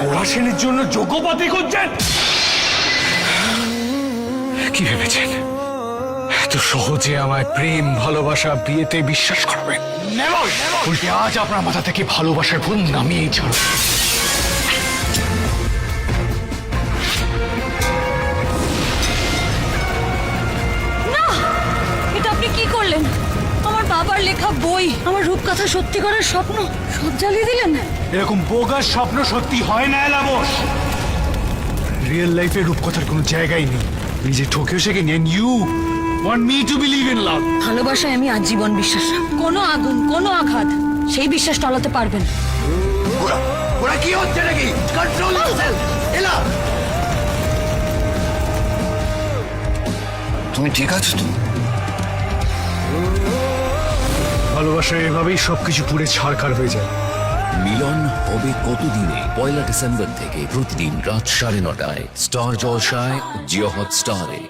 গোড়া সেনের জন্য যোগ্যপাতি করছেন? কি ভেবেছেন এত সহজে আমায় প্রেম ভালোবাসা বিয়েতে বিশ্বাস করবেন? উল্টে আজ আপনার মাথা থেকে ভালোবাসার ভুল নামিয়েই ছাড়ো। এটা আপনি কি করলেন? আমার বাবার লেখা বই, আমার রূপকথা সত্যি করার স্বপ্ন সব জ্বালিয়ে দিলেন। এরকম বোগাস স্বপ্ন সত্যি হয় না এলাবোস। রিয়েল লাইফে রূপকথার কোনো জায়গাই নেই। নিজে ঠকেও শেখেনি। And you want me to believe in love? ভালোবাসায় আমি আজীবন বিশ্বাস রাখি। কোনো আগুন, কোনো আঘাত সেই বিশ্বাস টলাতে পারবেন। ওরা কি হচ্ছে নাকি? Control yourself. এলা, তুমি ঠিক আছো তো? ভালোবাসা এভাবেই সবকিছু পুড়ে ছারখার হয়ে যায়। মিলন হবে কতদিনে? 1 ডিসেম্বর থেকে প্রতিদিন রাত 9:30টায় স্টার জলসায়, জিও হটস্টারে।